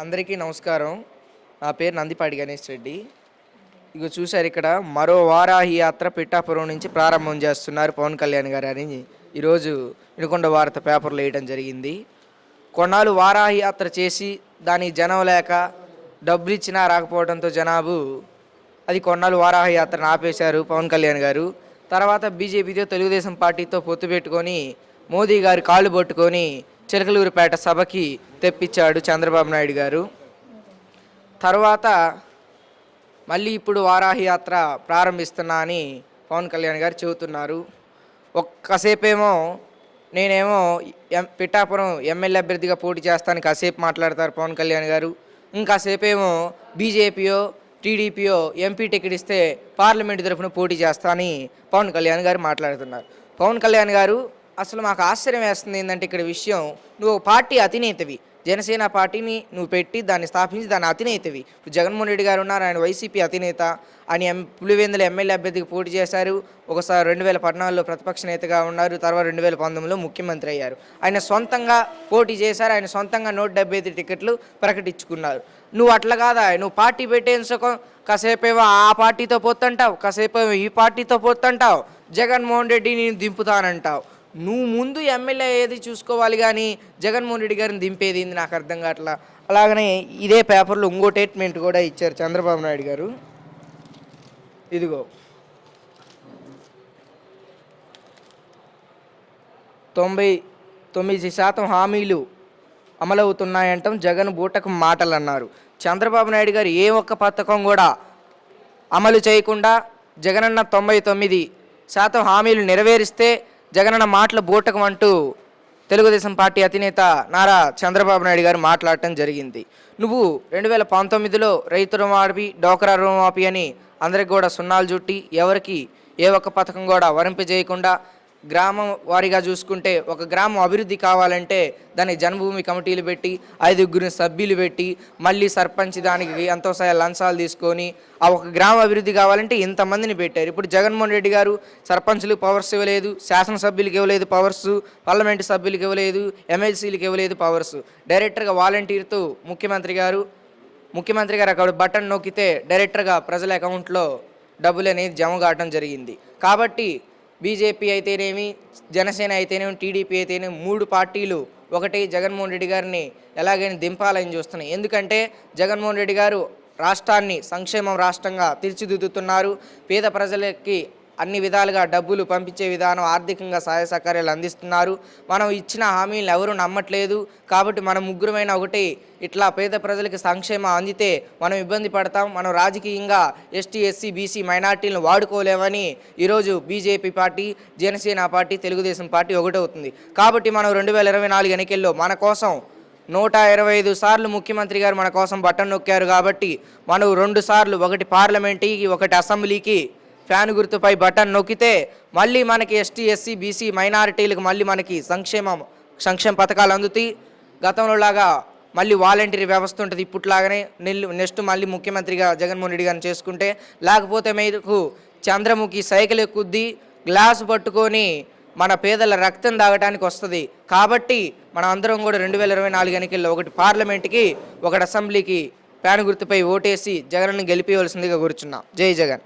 అందరికీ నమస్కారం. నా పేరు నందిపాటి గణేష్ రెడ్డి. ఇగో చూశారు ఇక్కడ మరో వారాహి యాత్ర పిఠాపురం నుంచి ప్రారంభం చేస్తున్నారు పవన్ కళ్యాణ్ గారు అని ఈరోజు వినుకొండ వార్త పేపర్లో వేయడం జరిగింది. కొన్నాళ్ళు వారాహి యాత్ర చేసి దానికి జనం లేక డబ్బులు ఇచ్చినా రాకపోవడంతో జనాభు అది కొన్నాళ్ళు వారాహి యాత్రను ఆపేశారు పవన్ కళ్యాణ్ గారు. తర్వాత బీజేపీతో తెలుగుదేశం పార్టీతో పొత్తు పెట్టుకొని మోదీ గారు కాళ్ళు పట్టుకొని చిలకలూరుపేట సభకి తెప్పించాడు చంద్రబాబు నాయుడు గారు. తర్వాత మళ్ళీ ఇప్పుడు వారాహి యాత్ర ప్రారంభిస్తున్నా అని పవన్ కళ్యాణ్ గారు చెబుతున్నారు. ఒక్కసేపేమో నేనేమో పిఠాపురం ఎమ్మెల్యే అభ్యర్థిగా పోటీ చేస్తాను కాసేపు మాట్లాడతారు పవన్ కళ్యాణ్ గారు. ఇంకాసేపేమో బీజేపీయో టీడీపీయో ఎంపీ టికెట్ ఇస్తే పార్లమెంటు తరఫున పోటీ చేస్తా అని పవన్ కళ్యాణ్ గారు మాట్లాడుతున్నారు. పవన్ కళ్యాణ్ గారు అసలు మాకు ఆశ్చర్యం వేస్తుంది ఏంటంటే ఇక్కడ విషయం, నువ్వు పార్టీ అధినేతవి, జనసేన పార్టీని నువ్వు పెట్టి దాన్ని స్థాపించి దాని అధినేతవి. జగన్మోహన్ రెడ్డి గారు ఉన్నారు, ఆయన వైసీపీ అధినేత. ఆయన పులివెందుల ఎమ్మెల్యే అభ్యర్థికి పోటీ చేశారు. ఒకసారి 2014లో ప్రతిపక్ష నేతగా ఉన్నారు. తర్వాత 2019లో ముఖ్యమంత్రి అయ్యారు. ఆయన సొంతంగా పోటీ చేశారు. ఆయన సొంతంగా 175 టికెట్లు ప్రకటించుకున్నారు. నువ్వు అట్లా కాదా, నువ్వు పార్టీ పెట్టేందుకు కాసేపేమో ఆ పార్టీతో పొత్తంటావు, కాసేపేమో ఈ పార్టీతో పొత్తంటావు, జగన్మోహన్ రెడ్డి నేను దింపుతానంటావు. నువ్వు ముందు ఎమ్మెల్యే ఏది చూసుకోవాలి కానీ జగన్మోహన్ రెడ్డి గారిని దింపేది నాకు అర్థం కావట్లా. అలాగనే ఇదే పేపర్లో ఇంకో స్టేట్మెంట్ కూడా ఇచ్చారు చంద్రబాబు నాయుడు గారు. ఇదిగో 99% హామీలు అమలవుతున్నాయంటాం, జగన్ బూటకు మాటలు అన్నారు. చంద్రబాబు నాయుడు గారు ఏ ఒక్క పథకం కూడా అమలు చేయకుండా జగనన్న 99% హామీలు నెరవేరిస్తే జగనన్న మాటలు బూటకం అంటూ తెలుగుదేశం పార్టీ అధినేత నారా చంద్రబాబు నాయుడు గారు మాట్లాడటం జరిగింది. నువ్వు 2019లో రైతు రుణమాఫీ, డోక్రా రుణమాఫీ అని అందరికి కూడా సున్నాలు చుట్టి ఎవరికి ఏ ఒక్క పథకం కూడా వరింపజేయకుండా గ్రామం వారీగా చూసుకుంటే ఒక గ్రామం అభివృద్ధి కావాలంటే దానికి జన్మభూమి కమిటీలు పెట్టి 5 సభ్యులు పెట్టి మళ్ళీ సర్పంచ్ దానికి ఎంతో లంచాలు తీసుకొని ఆ ఒక గ్రామ అభివృద్ధి కావాలంటే ఇంతమందిని పెట్టారు. ఇప్పుడు జగన్మోహన్ రెడ్డి గారు సర్పంచ్లు పవర్స్ ఇవ్వలేదు, శాసనసభ్యులకు ఇవ్వలేదు పవర్స్, పార్లమెంటు సభ్యులకు ఇవ్వలేదు, ఎమ్మెల్సీలకు ఇవ్వలేదు పవర్స్. డైరెక్టర్గా వాలంటీర్తో ముఖ్యమంత్రి గారు అక్కడ బటన్ నొక్కితే డైరెక్టర్గా ప్రజల అకౌంట్లో డబ్బులు అనేది జమ కావడం జరిగింది. కాబట్టి బీజేపీ అయితేనేమి, జనసేన అయితేనేమి, టీడీపీ అయితేనేమి 3 పార్టీలు ఒకటి జగన్మోహన్ రెడ్డి గారిని ఎలాగైనా దింపాలని చూస్తున్నాయి. ఎందుకంటే జగన్మోహన్ రెడ్డి గారు రాష్ట్రాన్ని సంక్షేమం రాష్ట్రంగా తీర్చిదిద్దుతున్నారు. పేద ప్రజలకి అన్ని విధాలుగా డబ్బులు పంపించే విధానం, ఆర్థికంగా సహాయ సహకార్యాలు అందిస్తున్నారు. మనం ఇచ్చిన హామీలను ఎవరు నమ్మట్లేదు. కాబట్టి మనం ముగ్గురమైన ఒకటి ఇట్లా పేద ప్రజలకి సంక్షేమం అందితే మనం ఇబ్బంది పడతాం, మనం రాజకీయంగా ఎస్టీ, ఎస్సీ, బీసీ మైనార్టీలను వాడుకోలేమని ఈరోజు BJP party, Janasena party, Telugu Desam party ఒకటవుతుంది. కాబట్టి మనం 2024 ఎన్నికల్లో మన కోసం 125 సార్లు ముఖ్యమంత్రి గారు మన కోసం బటన్ నొక్కారు. కాబట్టి మనం 2 సార్లు, ఒకటి పార్లమెంట్కి, ఒకటి అసెంబ్లీకి ఫ్యాన్ గుర్తుపై బటన్ నొక్కితే మళ్ళీ మనకి ఎస్టీ, ఎస్సీ, బీసీ మైనారిటీలకు మళ్ళీ మనకి సంక్షేమ పథకాలు అందుతాయి. గతంలో లాగా మళ్ళీ వాలంటీర్ వ్యవస్థ ఉంటుంది ఇప్పట్లాగానే. నెక్స్ట్ మళ్ళీ ముఖ్యమంత్రిగా జగన్మోహన్ రెడ్డి గారిని చేసుకుంటే, లేకపోతే మీకు చంద్రముఖి సైకిల్ ఎక్కుద్ది, గ్లాసు పట్టుకొని మన పేదల రక్తం తాగడానికి వస్తుంది. కాబట్టి మనం అందరం కూడా 2024 ఎన్నికల్లో ఒకటి పార్లమెంట్కి, ఒకటి అసెంబ్లీకి ఫ్యాన్ గుర్తుపై ఓటేసి జగన్ను గెలిపించవలసిందిగా కోరుచున్నాం. జై జగన్.